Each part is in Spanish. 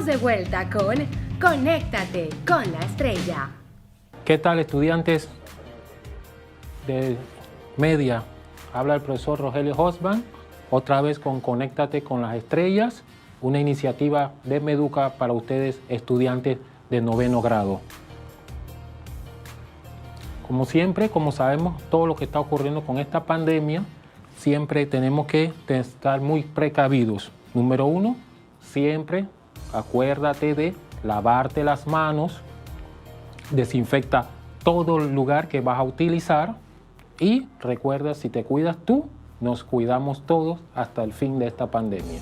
Estamos de vuelta con Conéctate con la Estrella. ¿Qué tal, estudiantes de media? Habla el profesor Rogelio Hosban, otra vez con Conéctate con las Estrellas, una iniciativa de Meduca para ustedes, estudiantes de 9º grado. Como siempre, como sabemos, todo lo que está ocurriendo con esta pandemia, siempre tenemos que estar muy precavidos. Número 1, siempre acuérdate de lavarte las manos, desinfecta todo el lugar que vas a utilizar y recuerda, si te cuidas tú, nos cuidamos todos hasta el fin de esta pandemia.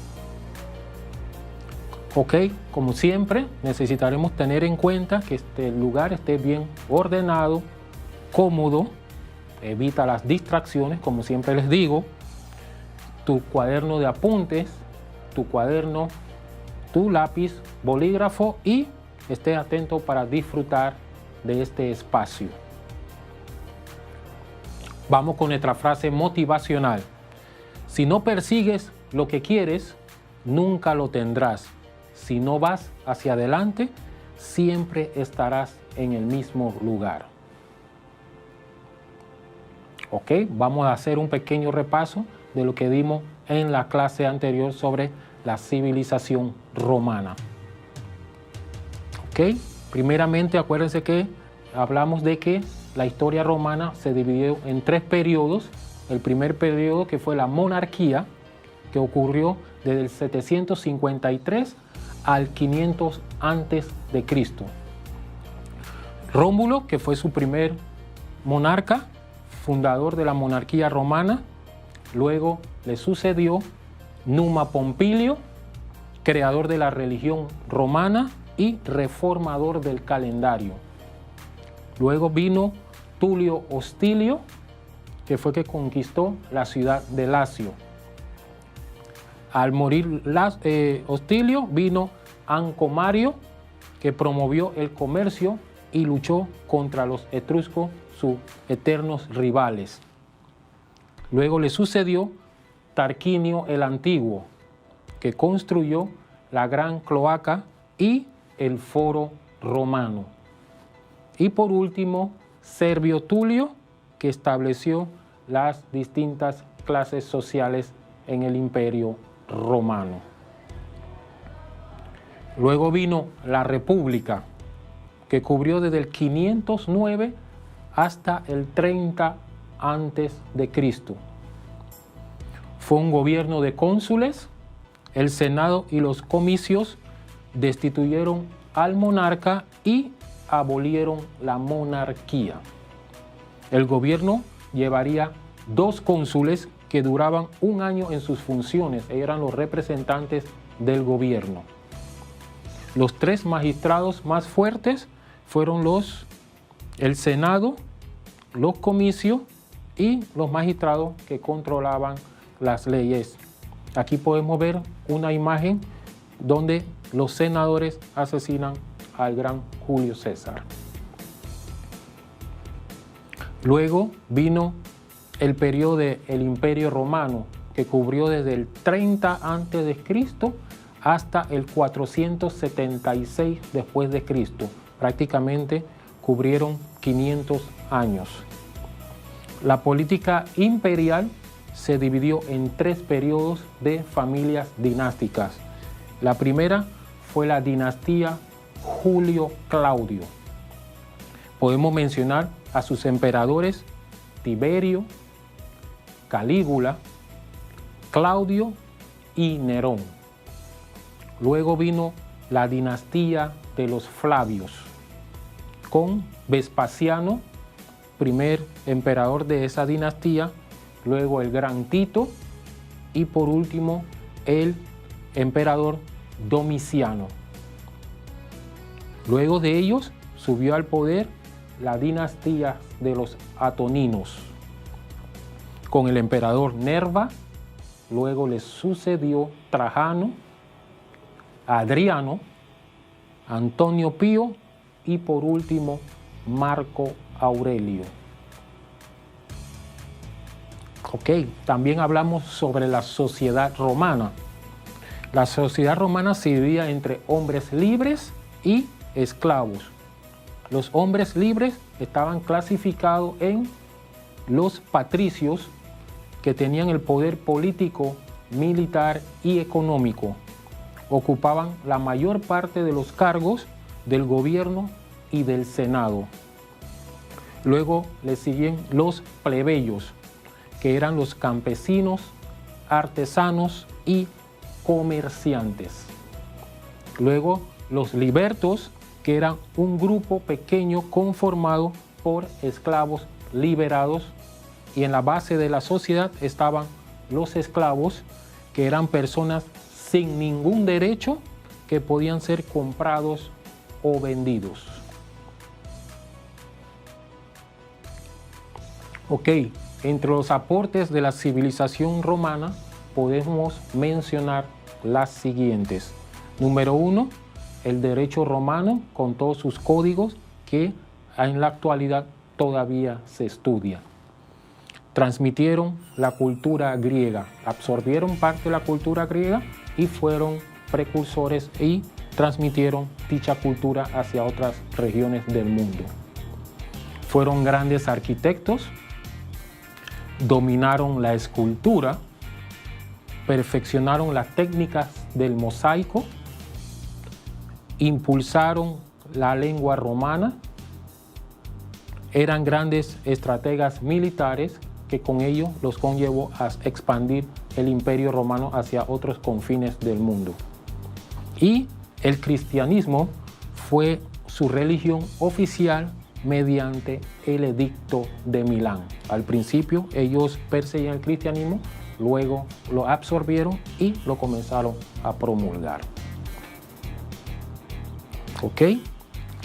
Ok, como siempre, necesitaremos tener en cuenta que este lugar esté bien ordenado, cómodo, evita las distracciones, como siempre les digo, tu cuaderno de apuntes, tu cuaderno, tu lápiz, bolígrafo y esté atento para disfrutar de este espacio. Vamos con nuestra frase motivacional. Si no persigues lo que quieres, nunca lo tendrás. Si no vas hacia adelante, siempre estarás en el mismo lugar. Ok, vamos a hacer un pequeño repaso de lo que dimos en la clase anterior sobre la civilización romana. Ok, primeramente acuérdense que hablamos de que la historia romana se dividió en 3 periodos. El primer periodo, que fue la monarquía, que ocurrió desde el 753 al 500 antes de Cristo. Rómulo, que fue su primer monarca, fundador de la monarquía romana. Luego le sucedió Numa Pompilio, creador de la religión romana y reformador del calendario. Luego vino Tulio Hostilio, que fue que conquistó la ciudad de Lacio. Al morir Hostilio, vino Anco Mario, que promovió el comercio y luchó contra los etruscos, sus eternos rivales. Luego le sucedió Tarquinio el Antiguo, que construyó la Gran Cloaca y el Foro Romano. Y por último, Servio Tulio, que estableció las distintas clases sociales en el Imperio Romano. Luego vino la República, que cubrió desde el 509 hasta el 30 antes de Cristo. Fue un gobierno de cónsules. El Senado y los comicios destituyeron al monarca y abolieron la monarquía. El gobierno llevaría 2 cónsules que duraban 1 año en sus funciones. Ellos eran los representantes del gobierno. Los 3 magistrados más fuertes fueron el Senado, los comicios y los magistrados que controlaban las leyes. Aquí podemos ver una imagen donde los senadores asesinan al gran Julio César. Luego vino el periodo del Imperio Romano, que cubrió desde el 30 antes de Cristo hasta el 476 después de Cristo. Prácticamente cubrieron 500 años. La política imperial se dividió en 3 periodos de familias dinásticas. La primera fue la dinastía Julio-Claudio. Podemos mencionar a sus emperadores Tiberio, Calígula, Claudio y Nerón. Luego vino la dinastía de los Flavios, con Vespasiano, primer emperador de esa dinastía, luego el gran Tito y por último el emperador Domiciano. Luego de ellos subió al poder la dinastía de los Atoninos, con el emperador Nerva. Luego le sucedió Trajano, Adriano, Antonio Pío y por último Marco Aurelio. Ok, también hablamos sobre la sociedad romana. La sociedad romana se dividía entre hombres libres y esclavos. Los hombres libres estaban clasificados en los patricios, que tenían el poder político, militar y económico. Ocupaban la mayor parte de los cargos del gobierno y del Senado. Luego le siguen los plebeyos, que eran los campesinos, artesanos y comerciantes. Luego los libertos, que eran un grupo pequeño conformado por esclavos liberados, y en la base de la sociedad estaban los esclavos, que eran personas sin ningún derecho que podían ser comprados o vendidos. Ok, entre los aportes de la civilización romana podemos mencionar las siguientes. Número 1, el derecho romano con todos sus códigos que en la actualidad todavía se estudia. Transmitieron la cultura griega, absorbieron parte de la cultura griega y fueron precursores y transmitieron dicha cultura hacia otras regiones del mundo. Fueron grandes arquitectos, dominaron la escultura, perfeccionaron las técnicas del mosaico, impulsaron la lengua romana, eran grandes estrategas militares que con ello los conllevó a expandir el imperio romano hacia otros confines del mundo. Y el cristianismo fue su religión oficial mediante el Edicto de Milán. Al principio ellos perseguían el cristianismo, luego lo absorbieron y lo comenzaron a promulgar. ¿Ok?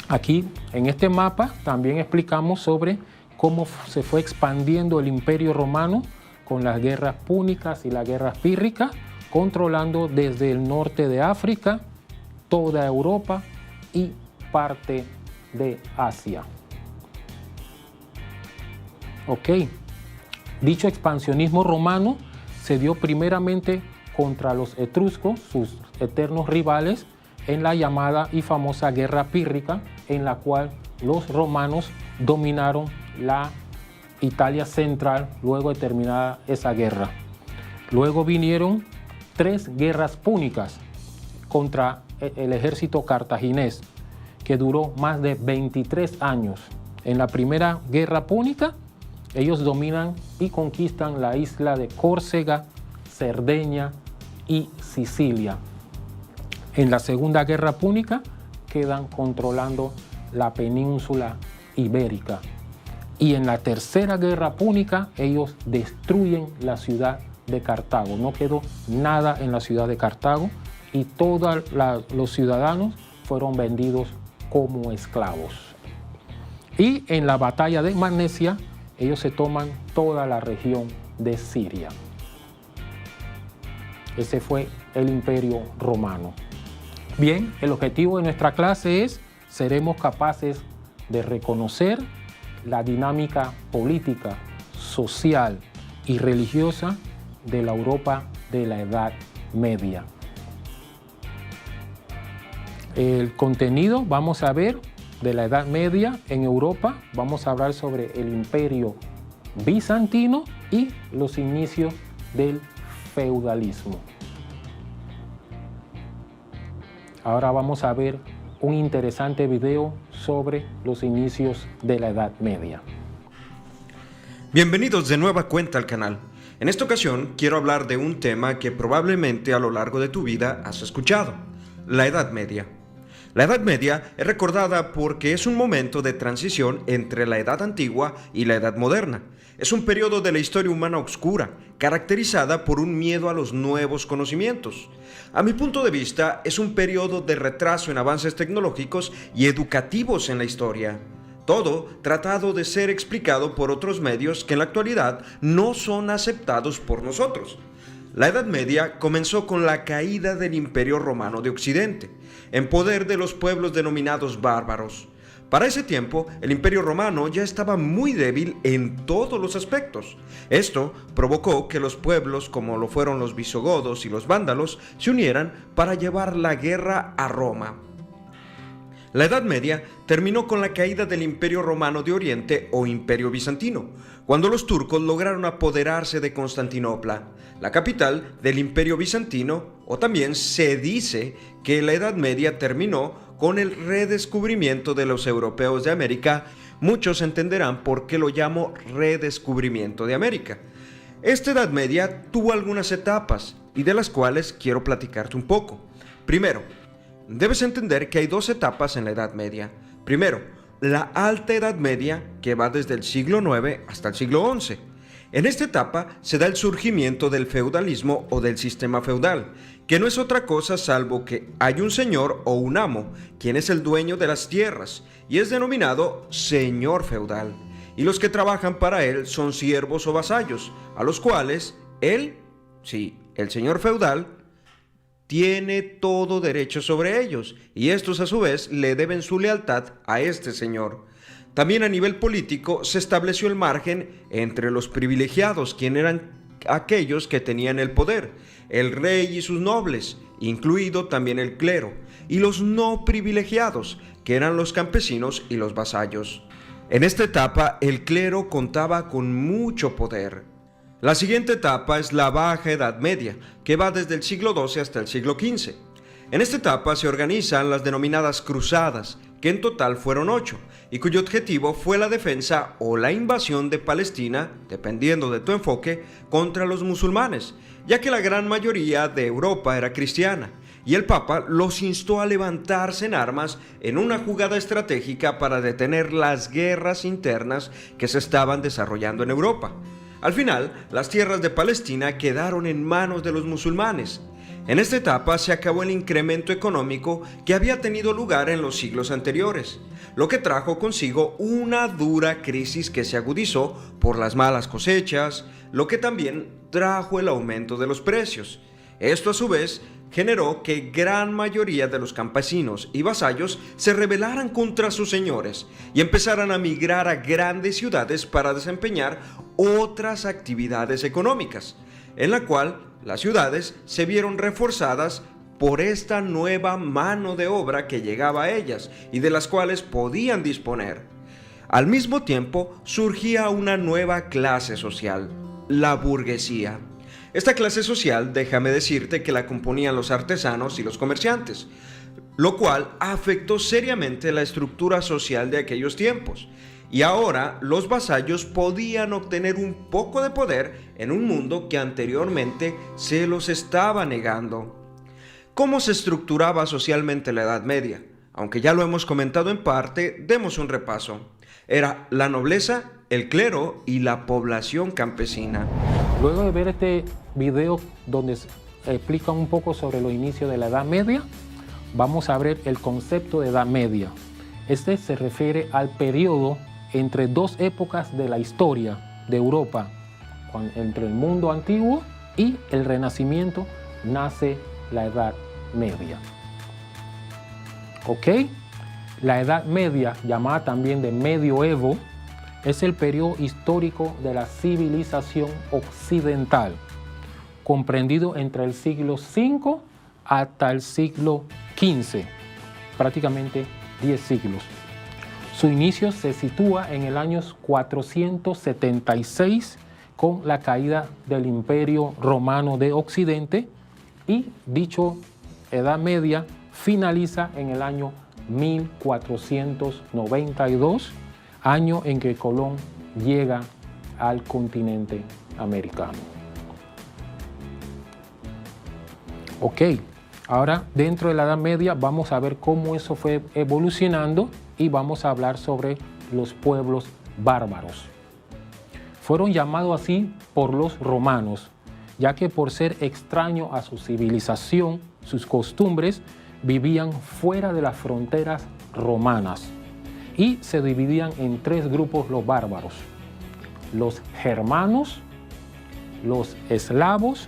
Aquí en este mapa también explicamos sobre cómo se fue expandiendo el imperio romano con las guerras púnicas y las guerras pírricas, controlando desde el norte de África, toda Europa y parte de Asia. Ok, dicho expansionismo romano se dio primeramente contra los etruscos, sus eternos rivales, en la llamada y famosa Guerra Pírrica, en la cual los romanos dominaron la Italia central luego de terminada esa guerra. Luego vinieron 3 guerras púnicas contra el ejército cartaginés, que duró más de 23 años. En la primera guerra púnica, ellos dominan y conquistan la isla de Córcega, Cerdeña y Sicilia. En la segunda guerra púnica quedan controlando la península ibérica. Y en la tercera guerra púnica ellos destruyen la ciudad de Cartago. No quedó nada en la ciudad de Cartago y todos los ciudadanos fueron vendidos como esclavos. Y en la batalla de Magnesia ellos se toman toda la región de Siria. Ese fue el imperio romano. Bien, el objetivo de nuestra clase es: seremos capaces de reconocer la dinámica política, social y religiosa de la Europa de la Edad Media. El contenido vamos a ver de la Edad Media en Europa. Vamos a hablar sobre el Imperio Bizantino y los inicios del feudalismo. Ahora vamos a ver un interesante video sobre los inicios de la Edad Media. Bienvenidos de nueva cuenta al canal. En esta ocasión quiero hablar de un tema que probablemente a lo largo de tu vida has escuchado: la Edad Media. La Edad Media es recordada porque es un momento de transición entre la Edad Antigua y la Edad Moderna. Es un periodo de la historia humana oscura, caracterizada por un miedo a los nuevos conocimientos. A mi punto de vista, es un periodo de retraso en avances tecnológicos y educativos en la historia. Todo tratado de ser explicado por otros medios que en la actualidad no son aceptados por nosotros. La Edad Media comenzó con la caída del Imperio Romano de Occidente, en poder de los pueblos denominados bárbaros. Para ese tiempo, el Imperio Romano ya estaba muy débil en todos los aspectos. Esto provocó que los pueblos, como lo fueron los visigodos y los vándalos, se unieran para llevar la guerra a Roma. La Edad Media terminó con la caída del Imperio Romano de Oriente o Imperio Bizantino, cuando los turcos lograron apoderarse de Constantinopla, la capital del Imperio Bizantino, o también se dice que la Edad Media terminó con el redescubrimiento de los europeos de América. Muchos entenderán por qué lo llamo redescubrimiento de América. Esta Edad Media tuvo algunas etapas y de las cuales quiero platicarte un poco. Primero, debes entender que hay dos etapas en la Edad Media. Primero, la Alta Edad Media, que va desde el siglo IX hasta el siglo XI. En esta etapa se da el surgimiento del feudalismo o del sistema feudal, que no es otra cosa salvo que hay un señor o un amo, quien es el dueño de las tierras, y es denominado señor feudal, y los que trabajan para él son siervos o vasallos, a los cuales él, sí, el señor feudal, tiene todo derecho sobre ellos, y estos a su vez le deben su lealtad a este señor. También a nivel político se estableció el margen entre los privilegiados, quienes eran aquellos que tenían el poder, el rey y sus nobles, incluido también el clero, y los no privilegiados, que eran los campesinos y los vasallos. En esta etapa el clero contaba con mucho poder. La siguiente etapa es la Baja Edad Media, que va desde el siglo XII hasta el siglo XV. En esta etapa se organizan las denominadas cruzadas, que en total fueron 8, y cuyo objetivo fue la defensa o la invasión de Palestina, dependiendo de tu enfoque, contra los musulmanes, ya que la gran mayoría de Europa era cristiana, y el Papa los instó a levantarse en armas en una jugada estratégica para detener las guerras internas que se estaban desarrollando en Europa. Al final, las tierras de Palestina quedaron en manos de los musulmanes. En esta etapa se acabó el incremento económico que había tenido lugar en los siglos anteriores, lo que trajo consigo una dura crisis que se agudizó por las malas cosechas, lo que también trajo el aumento de los precios. Esto a su vez generó que gran mayoría de los campesinos y vasallos se rebelaran contra sus señores y empezaran a migrar a grandes ciudades para desempeñar otras actividades económicas, en la cual las ciudades se vieron reforzadas por esta nueva mano de obra que llegaba a ellas y de las cuales podían disponer. Al mismo tiempo surgía una nueva clase social, la burguesía. Esta clase social, déjame decirte que la componían los artesanos y los comerciantes, lo cual afectó seriamente la estructura social de aquellos tiempos. Y ahora los vasallos podían obtener un poco de poder en un mundo que anteriormente se los estaba negando. ¿Cómo se estructuraba socialmente la Edad Media? Aunque ya lo hemos comentado en parte, demos un repaso. Era la nobleza, el clero y la población campesina. Luego de ver este video donde se explica un poco sobre los inicios de la Edad Media, vamos a ver el concepto de Edad Media. Este se refiere al periodo entre dos épocas de la historia de Europa, entre el mundo antiguo y el Renacimiento, nace la Edad Media. ¿Ok? La Edad Media, llamada también de Medioevo, es el periodo histórico de la civilización occidental, comprendido entre el siglo V hasta el siglo XV, prácticamente 10 siglos. Su inicio se sitúa en el año 476 con la caída del Imperio Romano de Occidente, y dicho Edad Media finaliza en el año 1492, año en que Colón llega al continente americano. Ok, ahora dentro de la Edad Media vamos a ver cómo eso fue evolucionando y vamos a hablar sobre los pueblos bárbaros. Fueron llamados así por los romanos, ya que por ser extraño a su civilización, sus costumbres, vivían fuera de las fronteras romanas y se dividían en tres grupos los bárbaros: los germanos, los eslavos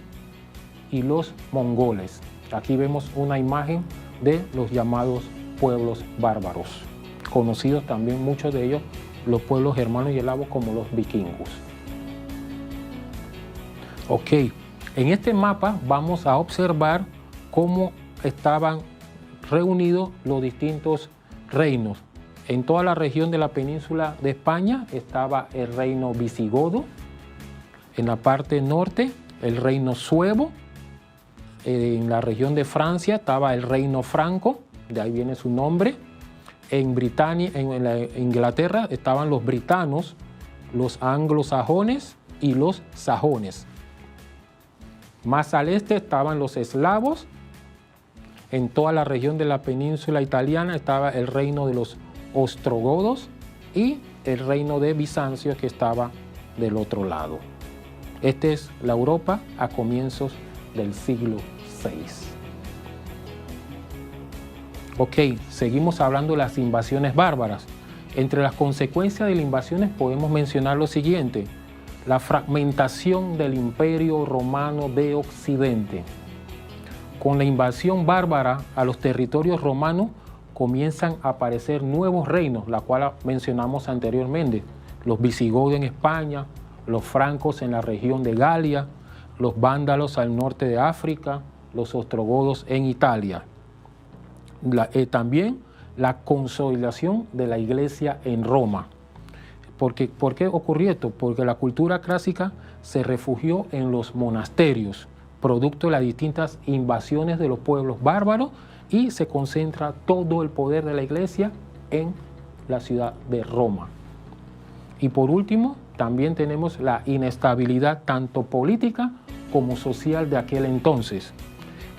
y los mongoles. Aquí vemos una imagen de los llamados pueblos bárbaros. conocidos también muchos de ellos, los pueblos germanos y eslavos, como los vikingos. Ok, en este mapa vamos a observar cómo estaban reunidos los distintos reinos. En toda la región de la península de España estaba el reino visigodo, en la parte norte el reino suevo, en la región de Francia estaba el reino franco, de ahí viene su nombre. En Inglaterra estaban los britanos, los anglosajones y los sajones. Más al este estaban los eslavos. En toda la región de la península italiana estaba el reino de los ostrogodos y el reino de Bizancio, que estaba del otro lado. Esta es la Europa a comienzos del siglo VI. Ok, seguimos hablando de las invasiones bárbaras. Entre las consecuencias de las invasiones podemos mencionar lo siguiente: la fragmentación del Imperio Romano de Occidente. Con la invasión bárbara a los territorios romanos comienzan a aparecer nuevos reinos, la cual mencionamos anteriormente: los visigodos en España, los francos en la región de Galia, los vándalos al norte de África, los ostrogodos en Italia. También la consolidación de la iglesia en Roma. ¿Por qué ocurrió esto? Porque la cultura clásica se refugió en los monasterios, producto de las distintas invasiones de los pueblos bárbaros, y se concentra todo el poder de la iglesia en la ciudad de Roma. Y por último, también tenemos la inestabilidad tanto política como social de aquel entonces.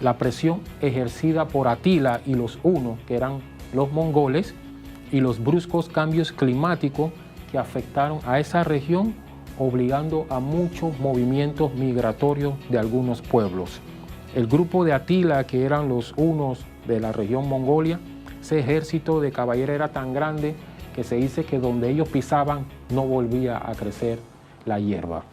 La presión ejercida por Atila y los hunos, que eran los mongoles, y los bruscos cambios climáticos que afectaron a esa región, obligando a muchos movimientos migratorios de algunos pueblos. El grupo de Atila, que eran los hunos de la región Mongolia, ese ejército de caballeros era tan grande que se dice que donde ellos pisaban no volvía a crecer la hierba.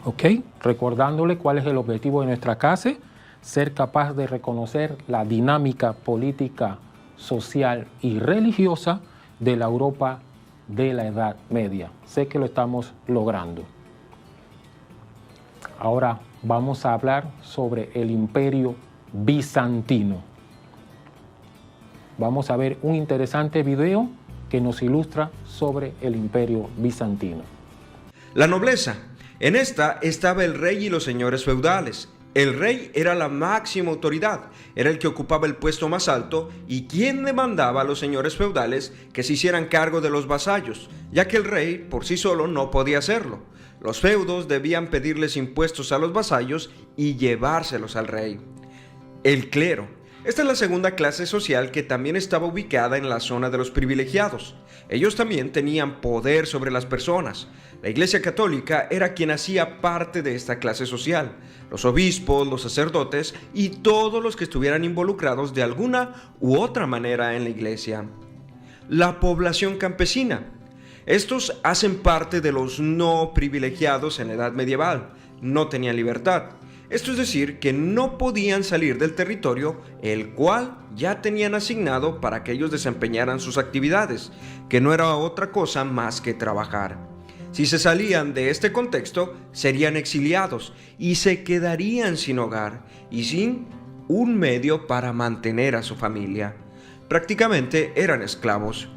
Ok, recordándole cuál es el objetivo de nuestra clase: ser capaz de reconocer la dinámica política, social y religiosa de la Europa de la Edad Media. Sé que lo estamos logrando. Ahora vamos a hablar sobre el Imperio Bizantino. Vamos a ver un interesante video que nos ilustra sobre el Imperio Bizantino. La nobleza. En esta estaba el rey y los señores feudales. El rey era la máxima autoridad, era el que ocupaba el puesto más alto y quien demandaba a los señores feudales que se hicieran cargo de los vasallos, ya que el rey por sí solo no podía hacerlo. Los feudos debían pedirles impuestos a los vasallos y llevárselos al rey. El clero. Esta es la segunda clase social que también estaba ubicada en la zona de los privilegiados. Ellos también tenían poder sobre las personas. La Iglesia Católica era quien hacía parte de esta clase social. Los obispos, los sacerdotes y todos los que estuvieran involucrados de alguna u otra manera en la Iglesia. La población campesina. Estos hacen parte de los no privilegiados en la Edad Medieval. No tenían libertad. Esto es decir, que no podían salir del territorio el cual ya tenían asignado para que ellos desempeñaran sus actividades, que no era otra cosa más que trabajar. Si se salían de este contexto, serían exiliados y se quedarían sin hogar y sin un medio para mantener a su familia. Prácticamente eran esclavos.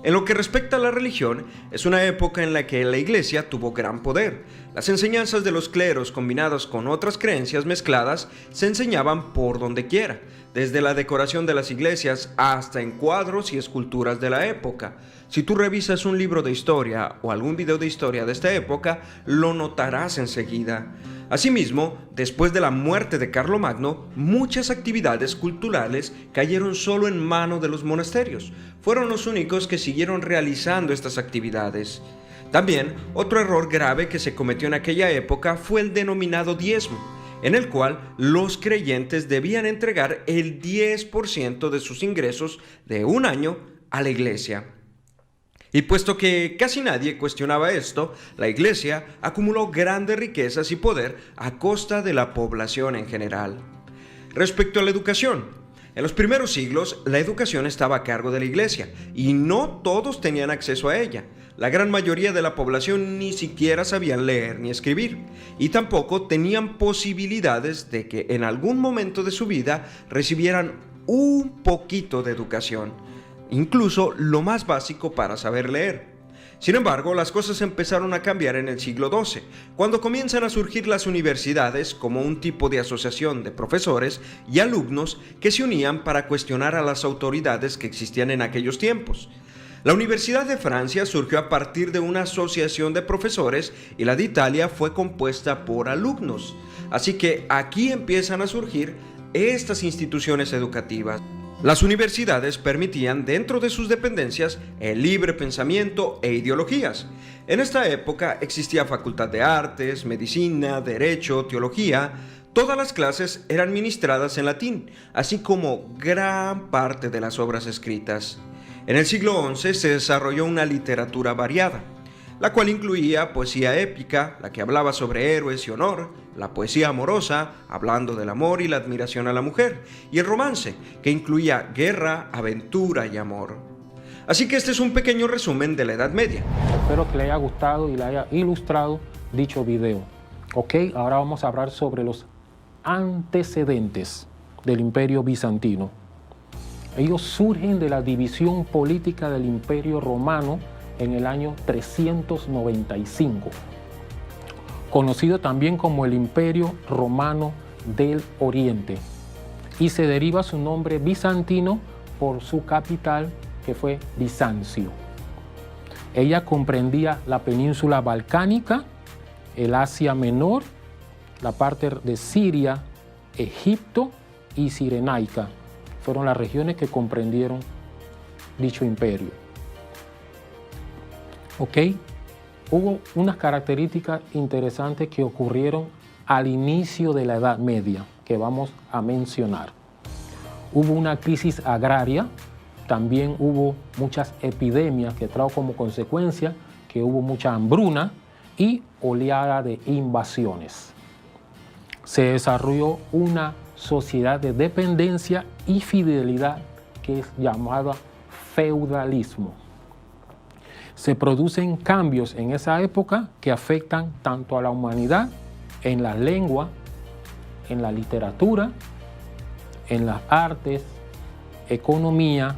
En lo que respecta a la religión, es una época en la que la iglesia tuvo gran poder. Las enseñanzas de los cleros combinadas con otras creencias mezcladas se enseñaban por donde quiera, desde la decoración de las iglesias hasta en cuadros y esculturas de la época. Si tú revisas un libro de historia o algún video de historia de esta época, lo notarás enseguida. Asimismo, después de la muerte de Carlomagno, muchas actividades culturales cayeron solo en manos de los monasterios. Fueron los únicos que siguieron realizando estas actividades. También, otro error grave que se cometió en aquella época fue el denominado diezmo, en el cual los creyentes debían entregar el 10% de sus ingresos de un año a la iglesia. Y puesto que casi nadie cuestionaba esto, la iglesia acumuló grandes riquezas y poder a costa de la población en general. Respecto a la educación, En los primeros siglos, la educación estaba a cargo de la Iglesia y no todos tenían acceso a ella. La gran mayoría de la población ni siquiera sabían leer ni escribir y tampoco tenían posibilidades de que en algún momento de su vida recibieran un poquito de educación, incluso lo más básico para saber leer. Sin embargo, las cosas empezaron a cambiar en el siglo XII, cuando comienzan a surgir las universidades como un tipo de asociación de profesores y alumnos que se unían para cuestionar a las autoridades que existían en aquellos tiempos. La Universidad de Francia surgió a partir de una asociación de profesores y la de Italia fue compuesta por alumnos. Así que aquí empiezan a surgir estas instituciones educativas. Las universidades permitían dentro de sus dependencias el libre pensamiento e ideologías. En esta época existía facultad de artes, medicina, derecho, teología. Todas las clases eran ministradas en latín, así como gran parte de las obras escritas. En el siglo XI se desarrolló una literatura variada, la cual incluía poesía épica, la que hablaba sobre héroes y honor, la poesía amorosa, hablando del amor y la admiración a la mujer, y el romance, que incluía guerra, aventura y amor. Así que este es un pequeño resumen de la Edad Media. Espero que le haya gustado y le haya ilustrado dicho video. Ok, ahora vamos a hablar sobre los antecedentes del Imperio Bizantino. Ellos surgen de la división política del Imperio Romano en el año 395, conocido también como el Imperio Romano del Oriente, y se deriva su nombre bizantino por su capital, que fue Bizancio. Ella comprendía la península balcánica, el Asia Menor, la parte de Siria, Egipto y Cirenaica. Fueron las regiones que comprendieron dicho imperio. ¿Ok? Hubo unas características interesantes que ocurrieron al inicio de la Edad Media, que vamos a mencionar. Hubo una crisis agraria, también hubo muchas epidemias que trajo como consecuencia que hubo mucha hambruna y oleada de invasiones. Se desarrolló una sociedad de dependencia y fidelidad que es llamada feudalismo. Se producen cambios en esa época que afectan tanto a la humanidad en la lengua, en la literatura, en las artes, economía,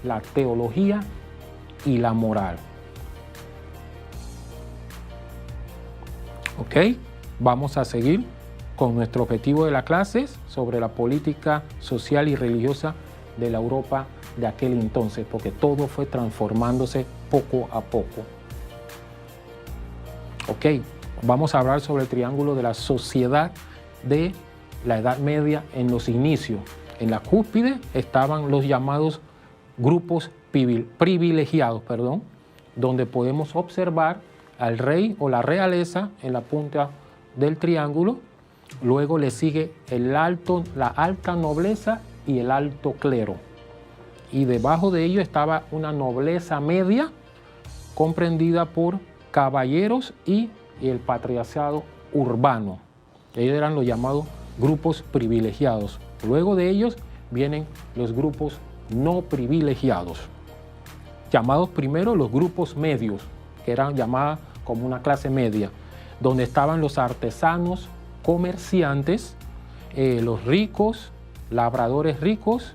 la teología y la moral. Ok, vamos a seguir con nuestro objetivo de la clase sobre la política social y religiosa de la Europa de aquel entonces, porque todo fue transformándose poco a poco. Ok, vamos a hablar sobre el triángulo de la sociedad de la Edad Media en los inicios. En la cúspide estaban los llamados grupos privilegiados, donde podemos observar al rey o la realeza en la punta del triángulo. Luego le sigue la alta nobleza y el alto clero. Y debajo de ello estaba una nobleza media comprendida por caballeros y el patriciado urbano. Ellos eran los llamados grupos privilegiados. Luego de ellos vienen los grupos no privilegiados, llamados primero los grupos medios, que eran llamadas como una clase media, donde estaban los artesanos, comerciantes, los ricos, labradores ricos,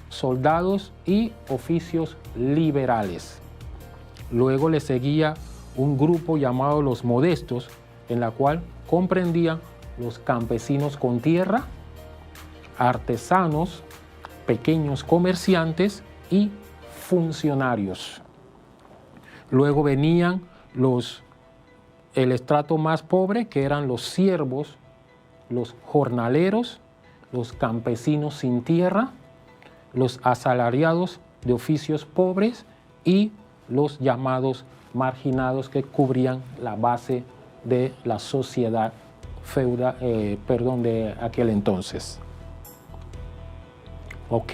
soldados y oficios liberales. Luego le seguía un grupo llamado los modestos, en la cual comprendían los campesinos con tierra, artesanos, pequeños comerciantes y funcionarios. Luego venían el estrato más pobre, que eran los siervos, los jornaleros, los campesinos sin tierra, los asalariados de oficios pobres y los llamados marginados, que cubrían la base de la sociedad feudal, de aquel entonces. Ok,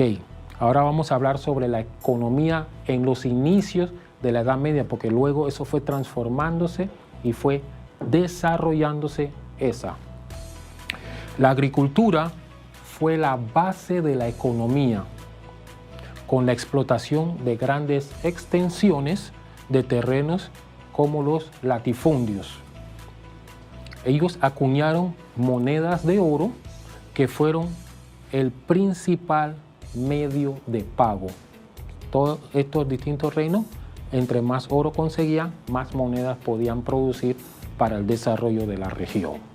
ahora vamos a hablar sobre la economía en los inicios de la Edad Media, porque luego eso fue transformándose y fue desarrollándose esa. La agricultura fue la base de la economía, con la explotación de grandes extensiones de terrenos como los latifundios. Ellos acuñaron monedas de oro que fueron el principal medio de pago. Todos estos distintos reinos, entre más oro conseguían, más monedas podían producir para el desarrollo de la región.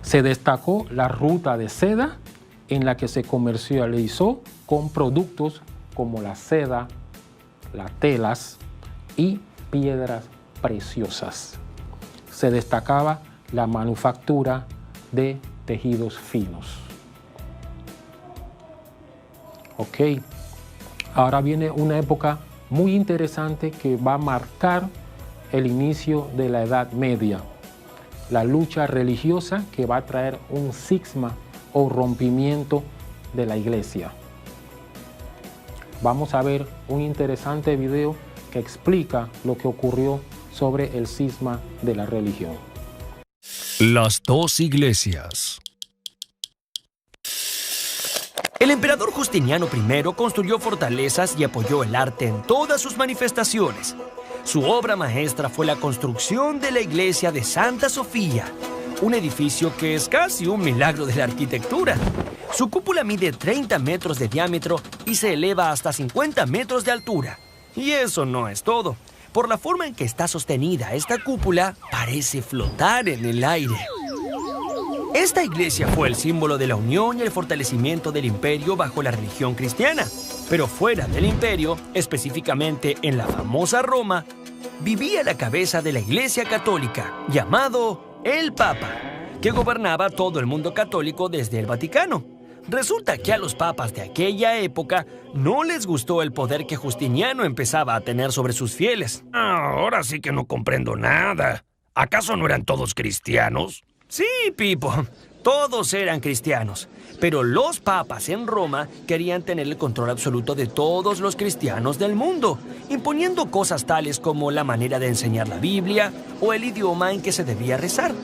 Se destacó la ruta de seda, en la que se comercializó con productos como la seda, las telas y piedras preciosas. Se destacaba la manufactura de tejidos finos. Ok, ahora viene una época muy interesante que va a marcar el inicio de la Edad Media. La lucha religiosa que va a traer un cisma o rompimiento de la iglesia. Vamos a ver un interesante video que explica lo que ocurrió sobre el cisma de la religión. Las dos iglesias. El emperador Justiniano I construyó fortalezas y apoyó el arte en todas sus manifestaciones. Su obra maestra fue la construcción de la iglesia de Santa Sofía, un edificio que es casi un milagro de la arquitectura. Su cúpula mide 30 metros de diámetro y se eleva hasta 50 metros de altura. Y eso no es todo. Por la forma en que está sostenida, esta cúpula parece flotar en el aire. Esta iglesia fue el símbolo de la unión y el fortalecimiento del imperio bajo la religión cristiana. Pero fuera del imperio, específicamente en la famosa Roma, vivía la cabeza de la Iglesia Católica, llamado el Papa, que gobernaba todo el mundo católico desde el Vaticano. Resulta que a los papas de aquella época no les gustó el poder que Justiniano empezaba a tener sobre sus fieles. Ahora sí que no comprendo nada. ¿Acaso no eran todos cristianos? Sí, Pipo, todos eran cristianos, pero los papas en Roma querían tener el control absoluto de todos los cristianos del mundo, imponiendo cosas tales como la manera de enseñar la Biblia o el idioma en que se debía rezar.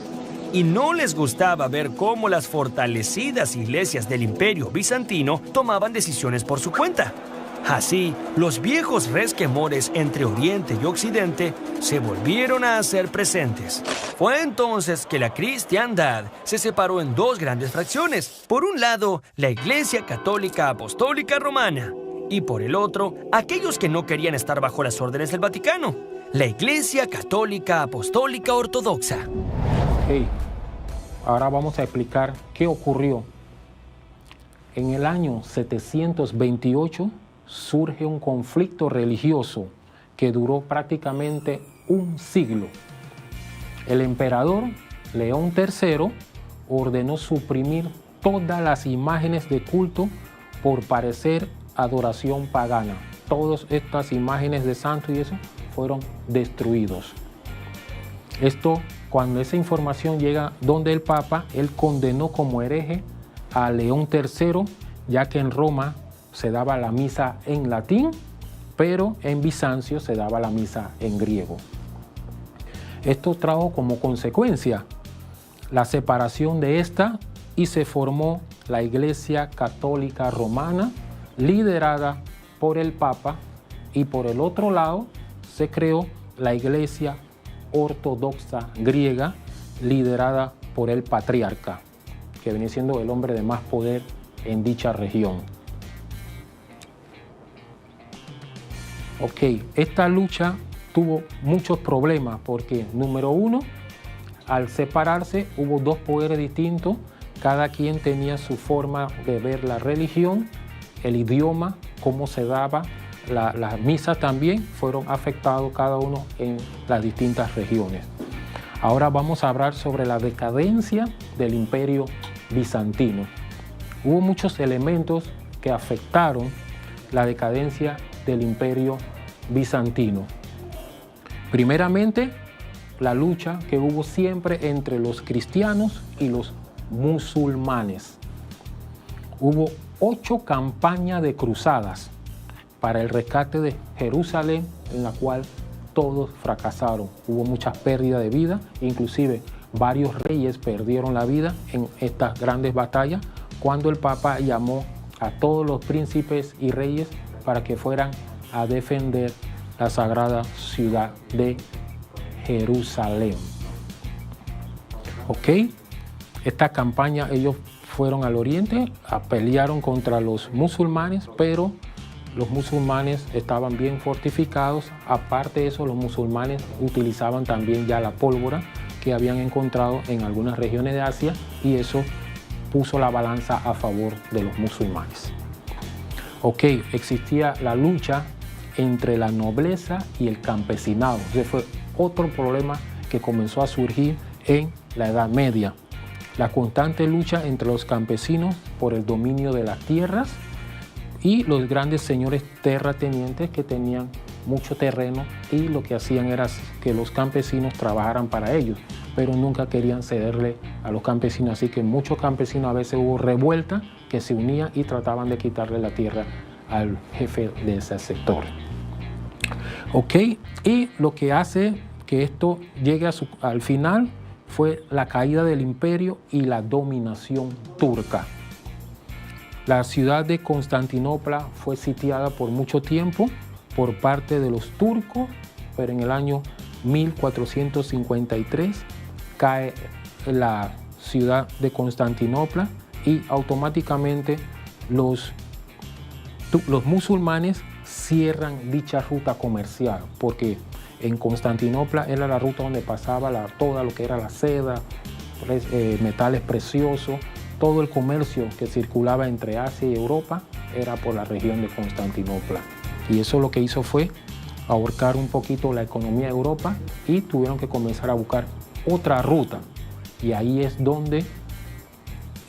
Y no les gustaba ver cómo las fortalecidas iglesias del Imperio Bizantino tomaban decisiones por su cuenta. Así, los viejos resquemores entre Oriente y Occidente se volvieron a hacer presentes. Fue entonces que la cristiandad se separó en dos grandes fracciones. Por un lado, la Iglesia Católica Apostólica Romana, y por el otro, aquellos que no querían estar bajo las órdenes del Vaticano, la Iglesia Católica Apostólica Ortodoxa. Hey, ahora vamos a explicar qué ocurrió. En el año 728 surge un conflicto religioso que duró prácticamente un siglo. El emperador León III ordenó suprimir todas las imágenes de culto por parecer adoración pagana. Todas estas imágenes de santos y eso fueron destruidos. Esto, cuando esa información llega donde el Papa, él condenó como hereje a León III, ya que en Roma se daba la misa en latín, pero en Bizancio se daba la misa en griego. Esto trajo como consecuencia la separación de esta y se formó la Iglesia Católica Romana, liderada por el Papa, y por el otro lado se creó la Iglesia Ortodoxa griega, liderada por el Patriarca, que venía siendo el hombre de más poder en dicha región. Ok, esta lucha tuvo muchos problemas porque, número uno, al separarse hubo dos poderes distintos, cada quien tenía su forma de ver la religión, el idioma, cómo se daba, las misas también fueron afectados cada uno en las distintas regiones. Ahora vamos a hablar sobre la decadencia del Imperio Bizantino. Hubo muchos elementos que afectaron la decadencia del Imperio Bizantino. Primeramente, la lucha que hubo siempre entre los cristianos y los musulmanes. Hubo 8 campañas de cruzadas para el rescate de Jerusalén, en la cual todos fracasaron. Hubo muchas pérdidas de vida, inclusive varios reyes perdieron la vida en estas grandes batallas cuando el Papa llamó a todos los príncipes y reyes para que fueran a defender la sagrada ciudad de Jerusalén. ¿Ok? Esta campaña, ellos fueron al oriente, pelearon contra los musulmanes, pero los musulmanes estaban bien fortificados. Aparte de eso, los musulmanes utilizaban también ya la pólvora que habían encontrado en algunas regiones de Asia, y eso puso la balanza a favor de los musulmanes. Ok, existía la lucha entre la nobleza y el campesinado. Ese fue otro problema que comenzó a surgir en la Edad Media. La constante lucha entre los campesinos por el dominio de las tierras y los grandes señores terratenientes que tenían mucho terreno, y lo que hacían era que los campesinos trabajaran para ellos, pero nunca querían cederle a los campesinos. Así que muchos campesinos, a veces hubo revuelta, que se unían y trataban de quitarle la tierra al jefe de ese sector. Ok, y lo que hace que esto llegue al final fue la caída del imperio y la dominación turca. La ciudad de Constantinopla fue sitiada por mucho tiempo por parte de los turcos, pero en el año 1453 cae la ciudad de Constantinopla y automáticamente los musulmanes cierran dicha ruta comercial, porque en Constantinopla era la ruta donde pasaba todo lo que era la seda, metales preciosos. Todo el comercio que circulaba entre Asia y Europa era por la región de Constantinopla. Y eso lo que hizo fue ahorcar un poquito la economía de Europa, y tuvieron que comenzar a buscar otra ruta. Y ahí es donde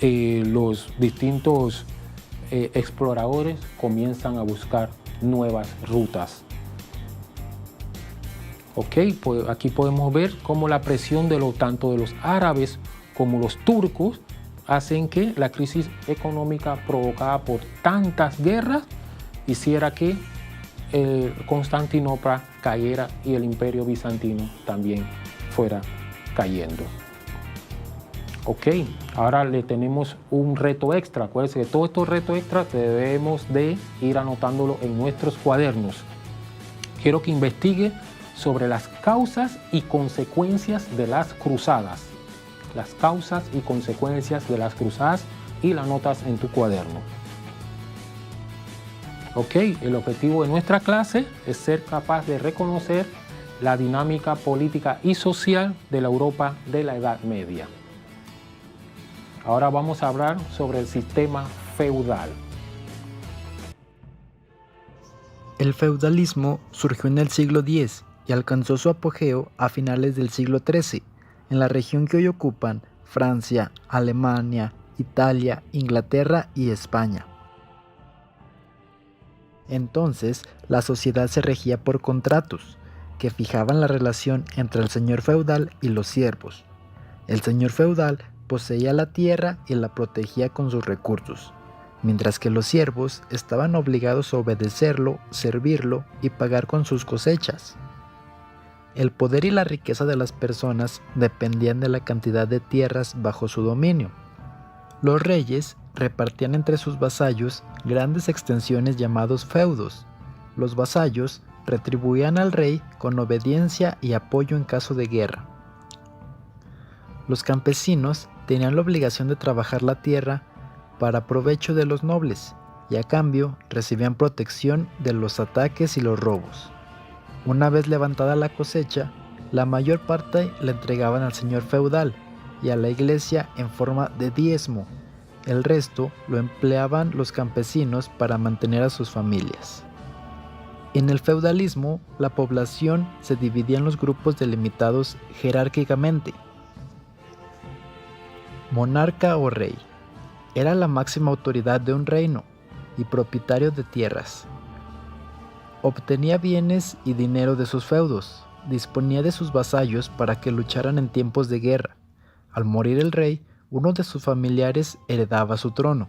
los distintos exploradores comienzan a buscar nuevas rutas. Ok, pues aquí podemos ver cómo la presión tanto de los árabes como los turcos hacen que la crisis económica provocada por tantas guerras hiciera que Constantinopla cayera y el imperio bizantino también fuera cayendo. Ok, ahora le tenemos un reto extra. Acuérdense que todos estos retos extras debemos de ir anotándolo en nuestros cuadernos. Quiero que investigue sobre las causas y consecuencias de las cruzadas. Las causas y consecuencias de las cruzadas, y las notas en tu cuaderno. Ok, el objetivo de nuestra clase es ser capaz de reconocer la dinámica política y social de la Europa de la Edad Media. Ahora vamos a hablar sobre el sistema feudal. El feudalismo surgió en el siglo X y alcanzó su apogeo a finales del siglo XIII, en la región que hoy ocupan Francia, Alemania, Italia, Inglaterra y España. Entonces, la sociedad se regía por contratos, que fijaban la relación entre el señor feudal y los siervos. El señor feudal poseía la tierra y la protegía con sus recursos, mientras que los siervos estaban obligados a obedecerlo, servirlo y pagar con sus cosechas. El poder y la riqueza de las personas dependían de la cantidad de tierras bajo su dominio. Los reyes repartían entre sus vasallos grandes extensiones llamados feudos. Los vasallos retribuían al rey con obediencia y apoyo en caso de guerra. Los campesinos tenían la obligación de trabajar la tierra para provecho de los nobles, y a cambio recibían protección de los ataques y los robos. Una vez levantada la cosecha, la mayor parte la entregaban al señor feudal y a la iglesia en forma de diezmo. El resto lo empleaban los campesinos para mantener a sus familias. En el feudalismo, la población se dividía en los grupos delimitados jerárquicamente. Monarca o rey. Era la máxima autoridad de un reino y propietario de tierras. Obtenía bienes y dinero de sus feudos, disponía de sus vasallos para que lucharan en tiempos de guerra. Al morir el rey, uno de sus familiares heredaba su trono.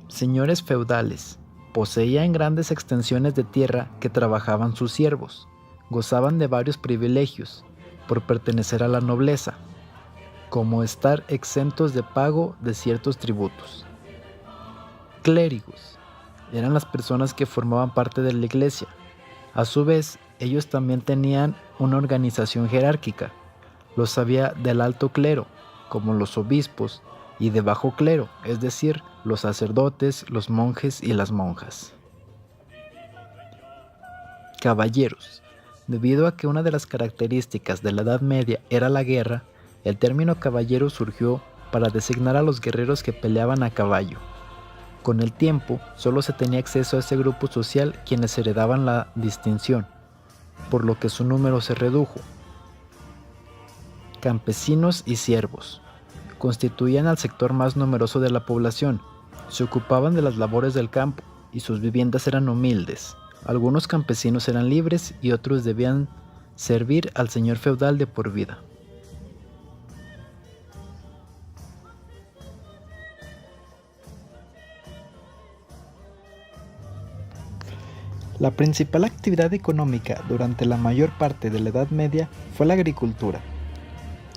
Señores feudales. Poseían grandes extensiones de tierra que trabajaban sus siervos. Gozaban de varios privilegios por pertenecer a la nobleza. como estar exentos de pago de ciertos tributos. Clérigos eran las personas que formaban parte de la iglesia. A su vez, ellos también tenían una organización jerárquica. Los había del alto clero, como los obispos, y de bajo clero, es decir, los sacerdotes, los monjes y las monjas. Caballeros. Debido a que una de las características de la Edad Media era la guerra, el término caballero surgió para designar a los guerreros que peleaban a caballo. Con el tiempo, solo se tenía acceso a ese grupo social quienes heredaban la distinción, por lo que su número se redujo. Campesinos y siervos. Constituían al sector más numeroso de la población, se ocupaban de las labores del campo y sus viviendas eran humildes. Algunos campesinos eran libres y otros debían servir al señor feudal de por vida. La principal actividad económica durante la mayor parte de la Edad Media fue la agricultura,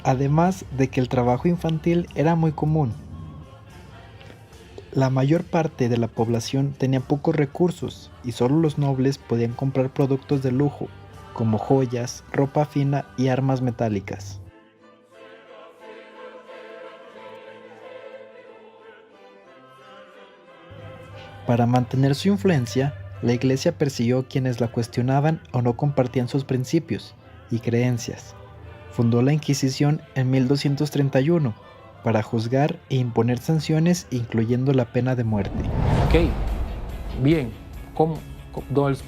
además de que el trabajo infantil era muy común. La mayor parte de la población tenía pocos recursos y solo los nobles podían comprar productos de lujo, como joyas, ropa fina y armas metálicas. Para mantener su influencia, la Iglesia persiguió quienes la cuestionaban o no compartían sus principios y creencias. Fundó la Inquisición en 1231 para juzgar e imponer sanciones, incluyendo la pena de muerte. Ok, bien,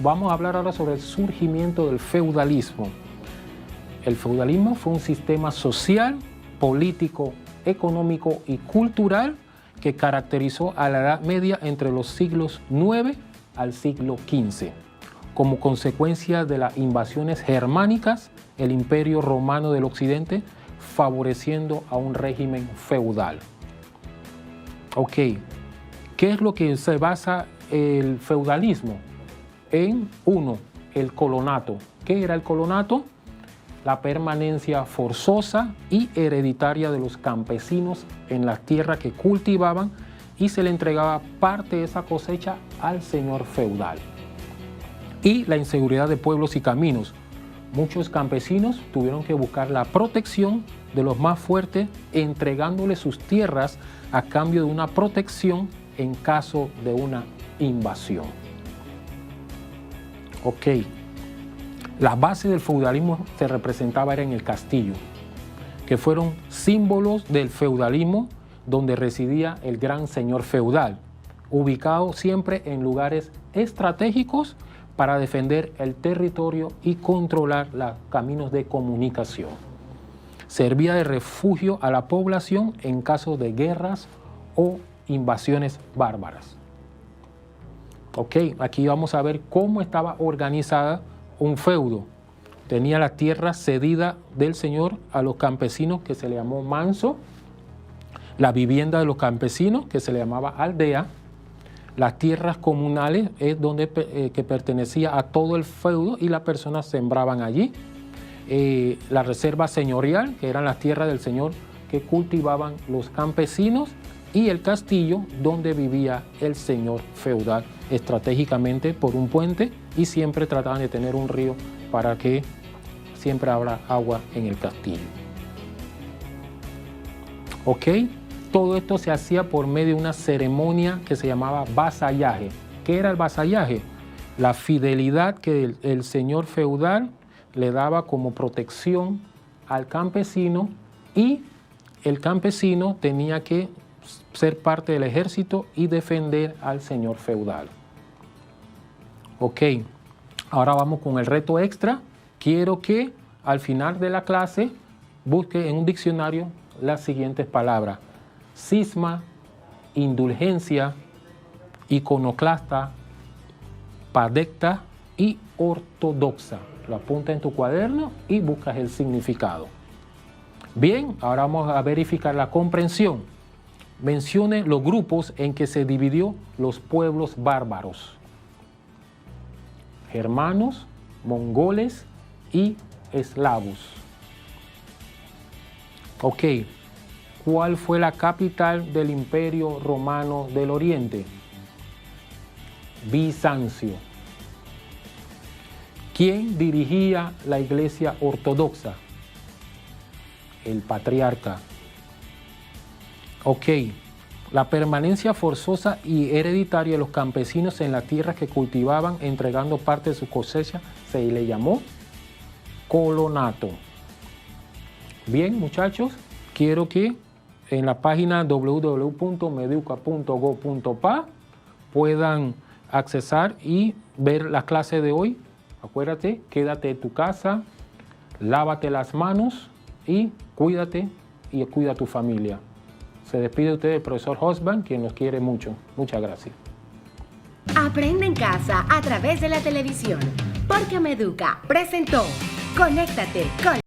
vamos a hablar ahora sobre el surgimiento del feudalismo. El feudalismo fue un sistema social, político, económico y cultural que caracterizó a la Edad Media entre los siglos IX al siglo XV. Como consecuencia de las invasiones germánicas, el Imperio Romano del Occidente, favoreciendo a un régimen feudal. Ok, ¿qué es lo que se basa el feudalismo? En uno, el colonato. ¿Qué era el colonato? La permanencia forzosa y hereditaria de los campesinos en las tierras que cultivaban y se le entregaba parte de esa cosecha al señor feudal. Y la inseguridad de pueblos y caminos. Muchos campesinos tuvieron que buscar la protección de los más fuertes, entregándoles sus tierras a cambio de una protección en caso de una invasión. Ok, la base del feudalismo se representaba en el castillo, que fueron símbolos del feudalismo donde residía el gran señor feudal, ubicado siempre en lugares estratégicos para defender el territorio y controlar los caminos de comunicación. Servía de refugio a la población en caso de guerras o invasiones bárbaras. Ok, aquí vamos a ver cómo estaba organizada un feudo. Tenía la tierra cedida del señor a los campesinos, que se le llamó manso, la vivienda de los campesinos, que se le llamaba aldea. Las tierras comunales es donde que pertenecía a todo el feudo y las personas sembraban allí. La reserva señorial, que eran las tierras del señor que cultivaban los campesinos, y el castillo donde vivía el señor feudal, estratégicamente por un puente, y siempre trataban de tener un río para que siempre habrá agua en el castillo. ¿Ok? Todo esto se hacía por medio de una ceremonia que se llamaba vasallaje. ¿Qué era el vasallaje? La fidelidad que el señor feudal le daba como protección al campesino, y el campesino tenía que ser parte del ejército y defender al señor feudal. Ok, ahora vamos con el reto extra. Quiero que al final de la clase busque en un diccionario las siguientes palabras: cisma, indulgencia, iconoclasta, padecta y ortodoxa. Lo apunta en tu cuaderno y buscas el significado. Bien, ahora vamos a verificar la comprensión. Mencione los grupos en que se dividió los pueblos bárbaros: germanos, mongoles y eslavos. Ok, ¿cuál fue la capital del Imperio Romano del Oriente? Bizancio. ¿Quién dirigía la Iglesia Ortodoxa? El patriarca. Ok. La permanencia forzosa y hereditaria de los campesinos en las tierras que cultivaban, entregando parte de su cosecha, se le llamó colonato. Bien, muchachos, quiero que en la página www.meduca.go.pa puedan accesar y ver la clase de hoy. Acuérdate, quédate en tu casa, lávate las manos y cuídate y cuida a tu familia. Se despide de ustedes el profesor Hosband, quien los quiere mucho. Muchas gracias. Aprende en casa a través de la televisión. Porque Meduca presentó Conéctate con